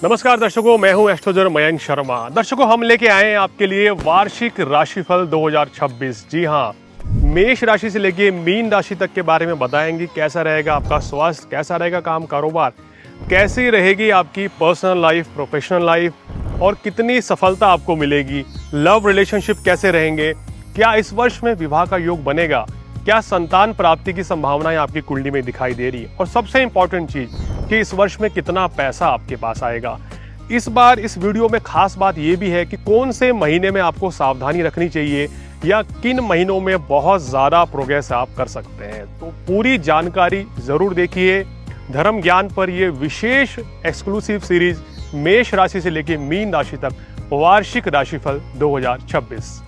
नमस्कार दर्शकों, मैं हूं एस्ट्रोलॉजर मयंक शर्मा। दर्शकों, हम लेके आए हैं आपके लिए वार्षिक राशिफल 2026। जी हां, मेष राशि से लेके मीन राशि तक के बारे में बताएंगे। कैसा रहेगा आपका स्वास्थ्य, कैसा रहेगा काम कारोबार, कैसी रहेगी आपकी पर्सनल लाइफ, प्रोफेशनल लाइफ और कितनी सफलता आपको मिलेगी, लव रिलेशनशिप कैसे रहेंगे, क्या इस वर्ष में विवाह का योग बनेगा, क्या संतान प्राप्ति की संभावनाएं आपकी कुंडली में दिखाई दे रही है, और सबसे इंपॉर्टेंट चीज कि इस वर्ष में कितना पैसा आपके पास आएगा। इस बार इस वीडियो में खास बात यह भी है कि कौन से महीने में आपको सावधानी रखनी चाहिए या किन महीनों में बहुत ज्यादा प्रोग्रेस आप कर सकते हैं। तो पूरी जानकारी जरूर देखिए। धर्म ज्ञान पर यह विशेष एक्सक्लूसिव सीरीज मेष राशि से लेकर मीन राशि तक वार्षिक राशिफल 2026।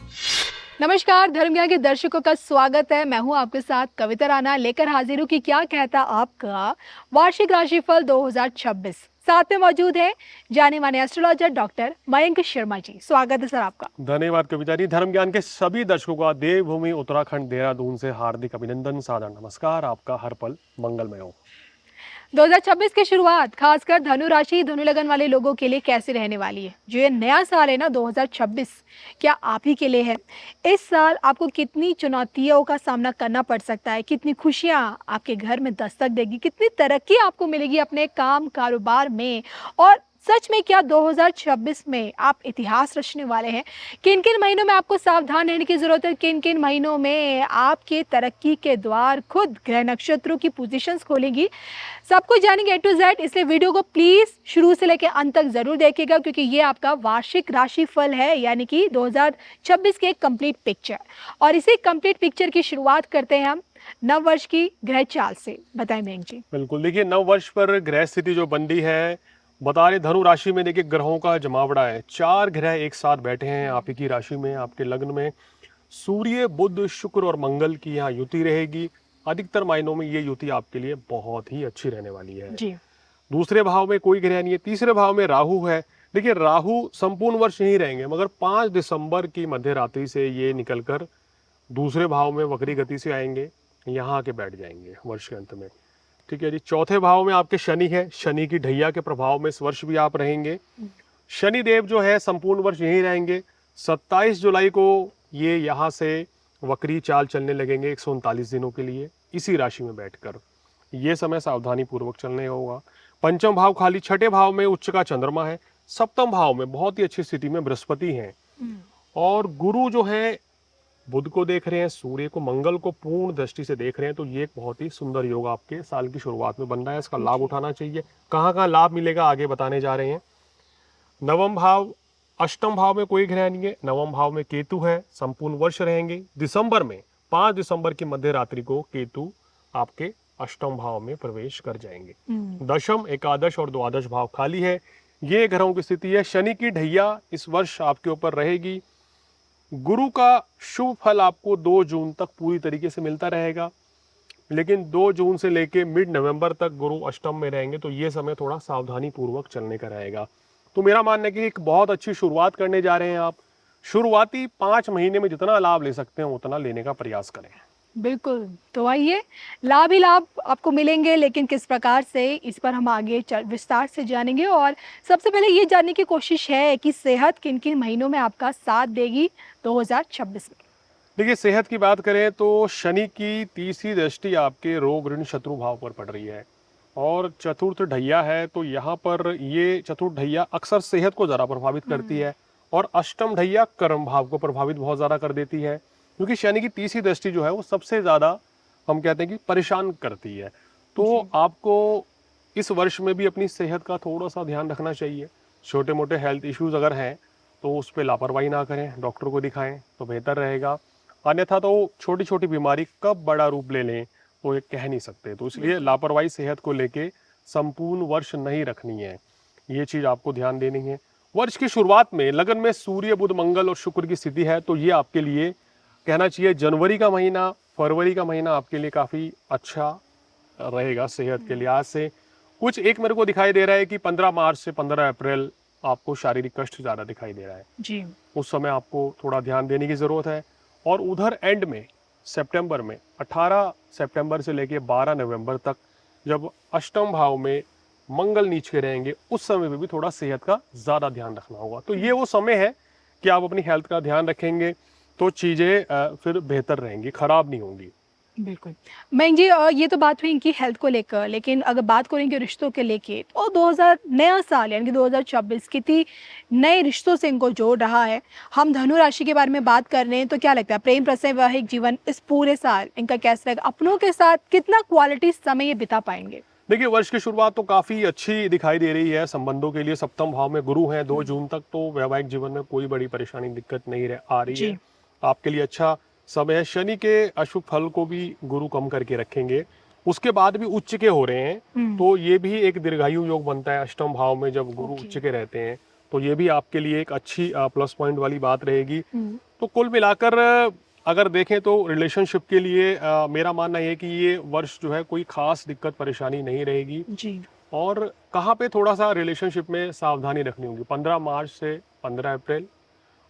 नमस्कार, धर्म ज्ञान के दर्शकों का स्वागत है। मैं हूं आपके साथ कविता राणा, लेकर हाजिर हूं कि क्या कहता आपका वार्षिक राशिफल 2026। साथ में मौजूद है जाने माने एस्ट्रोलॉजर डॉक्टर मयंक शर्मा जी। स्वागत है सर आपका। धन्यवाद कविता जी। धर्म ज्ञान के सभी दर्शकों का देवभूमि उत्तराखंड देहरादून से हार्दिक अभिनंदन, सादर नमस्कार। आपका हर पल मंगलमय हो। 2026 की शुरुआत खासकर धनु राशि, धनु लगन वाले लोगों के लिए कैसे रहने वाली है? जो ये नया साल है ना 2026, क्या आप ही के लिए है? इस साल आपको कितनी चुनौतियों का सामना करना पड़ सकता है, कितनी खुशियां आपके घर में दस्तक देगी, कितनी तरक्की आपको मिलेगी अपने काम कारोबार में, और सच में क्या 2026 में आप इतिहास रचने वाले हैं? किन किन महीनों में आपको सावधान रहने की जरूरत है, किन किन महीनों में आपके तरक्की के द्वार खुद ग्रह नक्षत्रों की पोजीशंस खोलेगी, सब कुछ जानेंगे A to Z। इसलिए वीडियो को प्लीज शुरू से लेकर अंत तक जरूर देखिएगा, क्योंकि ये आपका वार्षिक राशिफल है, यानी कि 2026 की एक कंप्लीट पिक्चर। और इसी कंप्लीट पिक्चर की शुरुआत करते हैं हम नव वर्ष की ग्रह चाल से। बताएं मयंक जी। बिल्कुल, देखिए नव वर्ष पर ग्रह स्थिति जो बन रही है, बता रहे धनु राशि में देखिए ग्रहों का जमावड़ा है। 4 ग्रह एक साथ बैठे हैं आप ही की राशि में, आपके लग्न में। सूर्य, बुध, शुक्र और मंगल की यहाँ युति रहेगी। अधिकतर मायनों में ये युति आपके लिए बहुत ही अच्छी रहने वाली है जी। दूसरे भाव में कोई ग्रह नहीं है। तीसरे भाव में राहु है। देखिए राहु संपूर्ण वर्ष नहीं रहेंगे, मगर 5 दिसंबर की मध्य रात्रि से ये निकलकर दूसरे भाव में वक्री गति से आएंगे, यहाँ आके बैठ जाएंगे वर्ष के अंत में। ठीक है जी। चौथे भाव में आपके शनि है। शनि की ढैया के प्रभाव में इस वर्ष भी आप रहेंगे। शनि देव जो है संपूर्ण वर्ष यहीं रहेंगे। 27 जुलाई को ये यहाँ से वक्री चाल चलने लगेंगे 139 दिनों के लिए इसी राशि में बैठकर। ये समय सावधानी पूर्वक चलने होगा। पंचम भाव खाली। छठे भाव में उच्च का चंद्रमा है। सप्तम भाव में बहुत ही अच्छी स्थिति में बृहस्पति हैं, और गुरु जो है बुध को देख रहे हैं, सूर्य को, मंगल को पूर्ण दृष्टि से देख रहे हैं। तो ये एक बहुत ही सुंदर योग आपके साल की शुरुआत में बन रहा है। इसका लाभ उठाना चाहिए। कहाँ कहाँ लाभ मिलेगा आगे बताने जा रहे हैं। नवम भाव, अष्टम भाव में कोई ग्रह नहीं है। नवम भाव में केतु है, संपूर्ण वर्ष रहेंगे। दिसंबर में 5 दिसंबर की मध्य रात्रि को केतु आपके अष्टम भाव में प्रवेश कर जाएंगे। दशम, एकादश और द्वादश भाव खाली है। ये ग्रहों की स्थिति है। शनि की ढैया इस वर्ष आपके ऊपर रहेगी। गुरु का शुभ फल आपको 2 जून तक पूरी तरीके से मिलता रहेगा, लेकिन 2 जून से लेके मिड नवंबर तक गुरु अष्टम में रहेंगे। तो ये समय थोड़ा सावधानी पूर्वक चलने का रहेगा। तो मेरा मानना है कि एक बहुत अच्छी शुरुआत करने जा रहे हैं आप। शुरुआती 5 महीने में जितना लाभ ले सकते हैं उतना लेने का प्रयास करें। बिल्कुल, तो आइए, लाभ ही लाभ आपको मिलेंगे, लेकिन किस प्रकार से, इस पर हम आगे विस्तार से जानेंगे। और सबसे पहले ये जानने की कोशिश है कि सेहत किन किन महीनों में आपका साथ देगी 2026 में। देखिए सेहत की बात करें तो शनि की तीसरी दृष्टि आपके रोग ऋण शत्रु भाव पर पड़ रही है, और चतुर्थ ढैया है। तो यहाँ पर ये चतुर्थ ढैया अक्सर सेहत को ज़्यादा प्रभावित करती है, और अष्टम ढैया कर्म भाव को प्रभावित बहुत ज़्यादा कर देती है, क्योंकि शनि की तीसरी दृष्टि जो है वो सबसे ज़्यादा हम कहते हैं कि परेशान करती है। तो आपको इस वर्ष में भी अपनी सेहत का थोड़ा सा ध्यान रखना चाहिए। छोटे मोटे हेल्थ इश्यूज अगर हैं तो उस पर लापरवाही ना करें, डॉक्टर को दिखाएं तो बेहतर रहेगा। अन्यथा तो छोटी छोटी बीमारी कब बड़ा रूप ले लें तो ये कह नहीं सकते। तो इसलिए लापरवाही सेहत को लेके संपूर्ण वर्ष नहीं रखनी है, ये चीज़ आपको ध्यान देनी है। वर्ष की शुरुआत में लगन में सूर्य, बुध, मंगल और शुक्र की स्थिति है। तो ये आपके लिए कहना चाहिए जनवरी का महीना, फरवरी का महीना आपके लिए काफ़ी अच्छा रहेगा सेहत के लिहाज से। कुछ एक मेरे को दिखाई दे रहा है कि 15 मार्च से 15 अप्रैल आपको शारीरिक कष्ट ज़्यादा दिखाई दे रहा है जी। उस समय आपको थोड़ा ध्यान देने की ज़रूरत है। और उधर एंड में सितंबर में 18 सितंबर से लेके 12 नवंबर तक जब अष्टम भाव में मंगल नीच के रहेंगे, उस समय पे भी थोड़ा सेहत का ज़्यादा ध्यान रखना होगा। तो ये वो समय है कि आप अपनी हेल्थ का ध्यान रखेंगे तो चीज़ें फिर बेहतर रहेंगी, खराब नहीं होंगी। बिल्कुल। मयंक जी, ये तो बात हुई इनकी हेल्थ को लेकर, लेकिन अगर बात करें इनके रिश्तों के लेके, तो 2000 नया साल यानी कि 2026 कितनी नए रिश्तों से इनको जोड़ रहा है। हम धनु राशि के बारे में बात कर रहे हैं, तो क्या लगता है प्रेम प्रसन्न वैवाहिक जीवन इस पूरे साल इनका कैसा रहेगा? अपनों के साथ कितना क्वालिटी समय ये बिता पाएँगे? देखिए, वर्ष की शुरुआत तो काफ़ी अच्छी दिखाई दे रही है संबंधों के लिए। सप्तम भाव में गुरु हैं, 2 जून तक तो वैवाहिक जीवन में कोई बड़ी परेशानी, दिक्कत नहीं आ रही है। जी। आपके लिए अच्छा समय है। शनि के अशुभ फल को भी गुरु कम करके रखेंगे। उसके बाद भी उच्च के हो रहे हैं, हुँ। तो ये भी एक दीर्घायु योग बनता है। अष्टम भाव में जब गुरु ओके। उच्च के रहते हैं, तो ये भी आपके लिए एक अच्छी प्लस पॉइंट वाली बात रहेगी। हुँ। तो कुल मिलाकर अगर देखें तो रिलेशनशिप के लिए मेरा मानना ये है कि ये वर्ष जो है कोई खास दिक्कत परेशानी नहीं रहेगी। जी। और कहाँ पे थोड़ा सा रिलेशनशिप में सावधानी रखनी होगी, 15 मार्च से 15 अप्रैल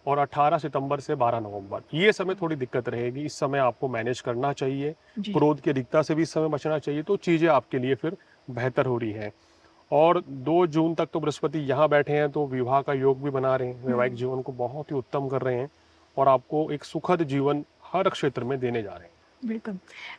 और 18 सितंबर से 12 नवंबर, ये समय थोड़ी दिक्कत रहेगी। इस समय आपको मैनेज करना चाहिए, जी। क्रोध की अधिकता से भी इस समय बचना चाहिए, तो चीज़ें आपके लिए फिर बेहतर हो रही हैं। और 2 जून तक तो बृहस्पति यहाँ बैठे हैं, तो विवाह का योग भी बना रहे हैं, वैवाहिक जीवन को बहुत ही उत्तम कर रहे हैं और आपको एक सुखद जीवन हर क्षेत्र में देने जा रहे हैं। बिल्कुल।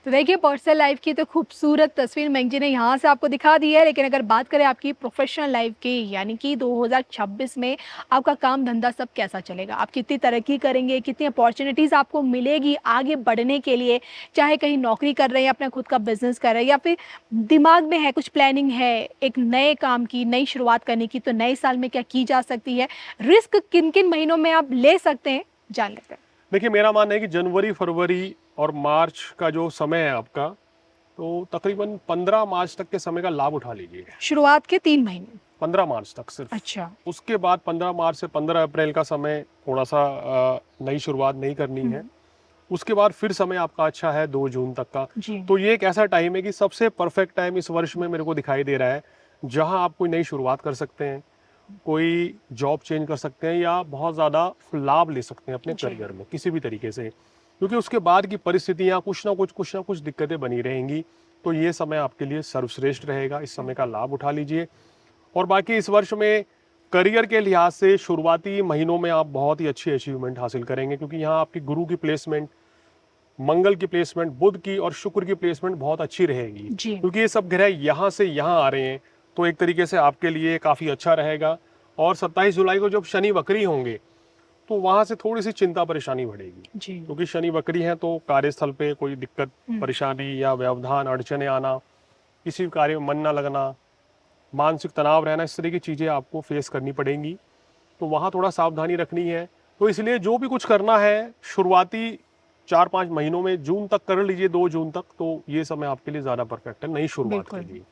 तो देखिए, पर्सनल लाइफ़ की तो खूबसूरत तस्वीर मयंक जी ने यहाँ से आपको दिखा दी है, लेकिन अगर बात करें आपकी प्रोफ़ेशनल लाइफ़ की, यानी कि 2026 में आपका काम-धंधा सब कैसा चलेगा? आप कितनी तरक्की करेंगे? कितनी अपॉर्च्युनिटीज़ आपको मिलेगी आगे बढ़ने के लिए? चाहे कहीं नौकरी कर रहे हैं, अपना खुद का बिज़नेस कर रहे हैं, या फिर दिमाग में है, कुछ प्लानिंग है, एक नए काम की, नई शुरुआत करने की, तो नए साल में क्या की जा सकती है? रिस्क किन-किन महीनों में आप ले सकते हैं? जान लेते हैं। देखिए, मेरा मानना है कि जनवरी, फरवरी और मार्च का जो समय है आपका, तो तकरीबन 15 मार्च तक के समय का लाभ उठा लीजिए। शुरुआत के 3 महीने। 15 मार्च तक सिर्फ। अच्छा। उसके बाद 15 मार्च से 15 अप्रैल का समय थोड़ा सा नई शुरुआत नहीं करनी है। हुँ। उसके बाद फिर समय आपका अच्छा है 2 जून तक का। जी। तो ये एक ऐसा टाइम है कि सबसे परफेक्ट टाइम इस वर्ष में मेरे को दिखाई दे रहा है, जहां आप कोई नई शुरुआत कर सकते हैं, कोई जॉब चेंज कर सकते हैं या बहुत ज़्यादा लाभ ले सकते हैं अपने जी। करियर में किसी भी तरीके से। क्योंकि उसके बाद की परिस्थितियां कुछ ना कुछ दिक्कतें बनी रहेंगी। तो ये समय आपके लिए सर्वश्रेष्ठ रहेगा, इस समय का लाभ उठा लीजिए। और बाकी इस वर्ष में करियर के लिहाज से शुरुआती महीनों में आप बहुत ही अच्छी अचीवमेंट हासिल करेंगे, क्योंकि यहाँ आपकी गुरु की प्लेसमेंट, मंगल की प्लेसमेंट, बुध की और शुक्र की प्लेसमेंट बहुत अच्छी रहेगी, जी। क्योंकि ये सब ग्रह यहाँ से यहाँ आ रहे हैं। तो एक तरीके से आपके लिए काफ़ी अच्छा रहेगा। और 27 जुलाई को जब शनि वक्री होंगे, तो वहाँ से थोड़ी सी चिंता परेशानी बढ़ेगी, जी। क्योंकि शनि वक्री है तो कार्यस्थल पे कोई दिक्कत परेशानी या व्यवधान, अड़चने आना, किसी कार्य में मन ना लगना, मानसिक तनाव रहना, इस तरह की चीज़ें आपको फेस करनी पड़ेंगी। तो वहाँ थोड़ा सावधानी रखनी है। तो इसलिए जो भी कुछ करना है शुरुआती 4-5 महीनों में, जून तक कर लीजिए, 2 जून तक, तो ये समय आपके लिए ज़्यादा परफेक्ट है नई शुरुआत के बिल्कुल। लिए।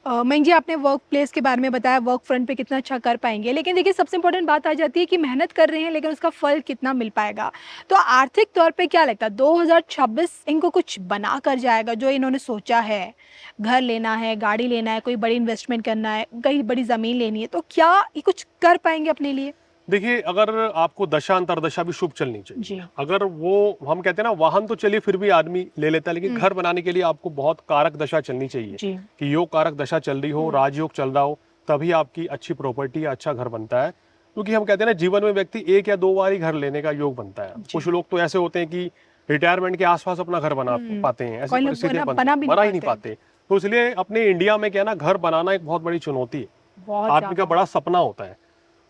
मयंक जी, आपने वर्क प्लेस के बारे में बताया, वर्क फ्रंट पे कितना अच्छा कर पाएँगे। लेकिन देखिए, सबसे इम्पोर्टेंट बात आ जाती है कि मेहनत कर रहे हैं, लेकिन उसका फल कितना मिल पाएगा? तो आर्थिक तौर पे क्या लगता है, 2026 इनको कुछ बना कर जाएगा जो इन्होंने सोचा है? घर लेना है, गाड़ी लेना है, कोई बड़ी इन्वेस्टमेंट करना है, कहीं बड़ी ज़मीन लेनी है, तो क्या ये कुछ कर पाएँगे अपने लिए? देखिए, अगर आपको दशा अंतर्दशा भी शुभ चलनी चाहिए। जी। अगर वो, हम कहते हैं ना, वाहन तो चलिए फिर भी आदमी ले लेता है, लेकिन घर बनाने के लिए आपको बहुत कारक दशा चलनी चाहिए जी। कि योग कारक दशा चल रही हो, राजयोग चल रहा हो, तभी आपकी अच्छी प्रॉपर्टी या अच्छा घर बनता है। क्योंकि हम कहते हैं ना, जीवन में व्यक्ति 1 या 2 बार ही घर लेने का योग बनता है। जी। कुछ लोग तो ऐसे होते हैं कि रिटायरमेंट के आसपास अपना घर बना पाते हैं, ऐसी कोई लोग परिस्थितियां बना भी बना ही नहीं नहीं पाते। पाते। तो इसलिए अपने इंडिया में क्या है ना, घर बनाना एक बहुत बड़ी चुनौती है, बहुत आदमी का ज़्यादा। बड़ा सपना होता है।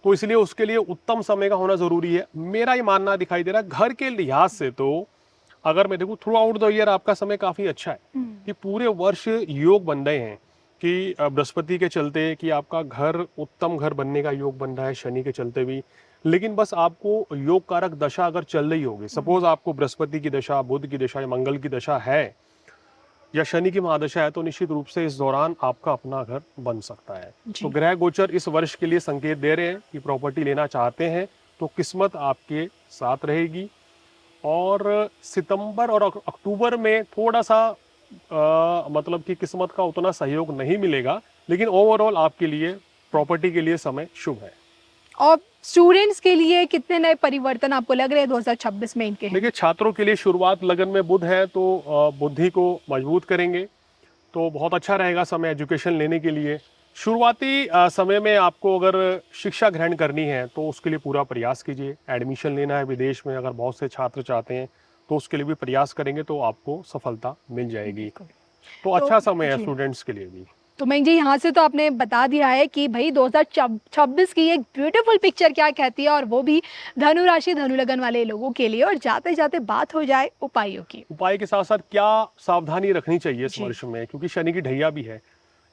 तो इसलिए उसके लिए उत्तम समय का होना जरूरी है। मेरा ये मानना दिखाई दे रहा है, घर के लिहाज से तो अगर मैं देखूं थ्रू आउट द ईयर आपका समय काफी अच्छा है, कि पूरे वर्ष योग बन रहे हैं, कि बृहस्पति के चलते कि आपका घर उत्तम घर बनने का योग बन रहा है, शनि के चलते भी। लेकिन बस आपको योग कारक दशा अगर चल रही होगी, सपोज आपको बृहस्पति की दशा, बुध की दशा या मंगल की दशा है या शनि की महादशा है, तो निश्चित रूप से इस दौरान आपका अपना घर बन सकता है। तो जी। ग्रह गोचर इस वर्ष के लिए संकेत दे रहे हैं कि प्रॉपर्टी लेना चाहते हैं तो किस्मत आपके साथ रहेगी। और सितंबर और अक्टूबर में थोड़ा सा मतलब कि किस्मत का उतना सहयोग नहीं मिलेगा, लेकिन ओवरऑल आपके लिए प्रॉपर्टी के लिए समय शुभ है। और स्टूडेंट्स के लिए कितने नए परिवर्तन आपको लग रहे हैं 2026 में इनके हैं? देखिए, छात्रों के लिए शुरुआत लगन में बुध है, तो बुद्धि को मजबूत करेंगे, तो बहुत अच्छा रहेगा समय एजुकेशन लेने के लिए। शुरुआती समय में आपको अगर शिक्षा ग्रहण करनी है तो उसके लिए पूरा प्रयास कीजिए। एडमिशन लेना है विदेश में, अगर बहुत से छात्र चाहते हैं तो उसके लिए भी प्रयास करेंगे तो आपको सफलता मिल जाएगी। बिल्कुल। तो तो अच्छा समय है जी, स्टूडेंट्स के लिए भी। तो मयंक जी यहाँ से तो आपने बता दिया है कि भाई 2026 की एक ब्यूटीफुल पिक्चर क्या कहती है, और वो भी धनु राशि धनु लगन वाले लोगों के लिए। और जाते जाते बात हो जाए उपायों की। उपाय के साथ साथ क्या सावधानी रखनी चाहिए इस जी। वर्ष में, क्योंकि शनि की ढैया भी है।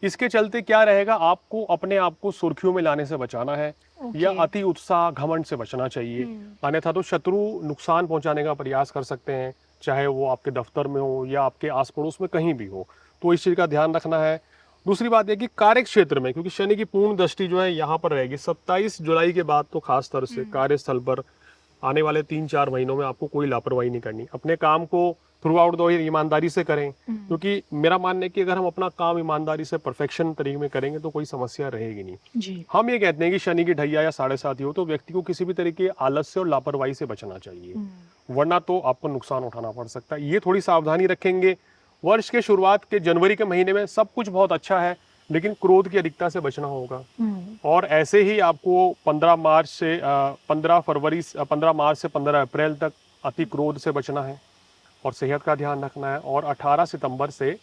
इसके चलते क्या रहेगा, आपको अपने आप को सुर्खियों में लाने से बचाना है या ओके। अति उत्साह घमंड से बचना चाहिए। हम्म। अन्यथा तो शत्रु नुकसान पहुंचाने का प्रयास कर सकते हैं, चाहे वो आपके दफ्तर में हो या आपके आस पड़ोस में कहीं भी हो। तो इस चीज का ध्यान रखना है। दूसरी बात यह कि कार्य क्षेत्र में, क्योंकि शनि की पूर्ण दृष्टि जो है यहाँ पर रहेगी 27 जुलाई के बाद, तो खास तौर से कार्यस्थल पर आने वाले 3-4 महीनों में आपको कोई लापरवाही नहीं करनी। अपने काम को थ्रू आउट द ईयर ईमानदारी से करें, क्योंकि मेरा मानना है कि अगर हम अपना काम ईमानदारी से परफेक्शन तरीके में करेंगे तो कोई समस्या रहेगी नहीं। जी। हम ये कहते हैं कि शनि की ढैया या 7.5 हो तो व्यक्ति को किसी भी तरीके आलस्य और लापरवाही से बचना चाहिए, वरना तो आपको नुकसान उठाना पड़ सकता है। ये थोड़ी सावधानी रखेंगे। वर्ष के शुरुआत के जनवरी के महीने में सब कुछ बहुत अच्छा है, लेकिन क्रोध की अधिकता से बचना होगा। और ऐसे ही आपको 15 मार्च से 15 मार्च से 15 अप्रैल तक अति क्रोध से बचना है और सेहत का ध्यान रखना है। और 18 सितंबर से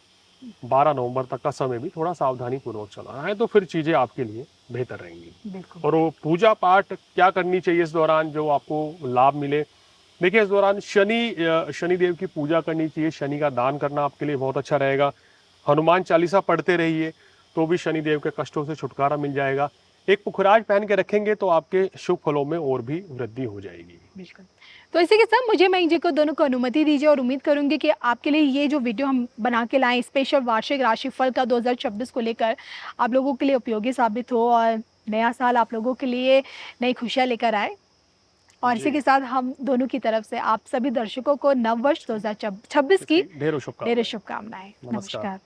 12 नवंबर तक का समय भी थोड़ा सावधानी पूर्वक चलाना है, तो फिर चीजें आपके लिए बेहतर रहेंगी। बिल्कुल। और वो पूजा पाठ क्या करनी चाहिए इस दौरान जो आपको लाभ मिले, देखिए इस दौरान शनि देव की पूजा करनी चाहिए। शनि का दान करना आपके लिए बहुत अच्छा रहेगा। हनुमान चालीसा पढ़ते रहिए तो भी शनि देव के कष्टों से छुटकारा मिल जाएगा। एक पुखराज पहन के रखेंगे तो आपके शुभ फलों में और भी वृद्धि हो जाएगी। बिल्कुल। तो इसी के साथ मुझे मयंक जी को दोनों को अनुमति दीजिए, और उम्मीद करूंगी कि आपके लिए ये जो वीडियो हम बना के लाएं स्पेशल वार्षिक राशिफल का 2026 को लेकर, आप लोगों के लिए उपयोगी साबित हो और नया साल आप लोगों के लिए नई खुशियां लेकर आए। और इसी जी, के साथ हम दोनों की तरफ से आप सभी दर्शकों को नव वर्ष 2026 की इसकी ढेरों ढेरों शुभकामनाएं। शुभकामनाएं। नमस्कार। नमस्कार।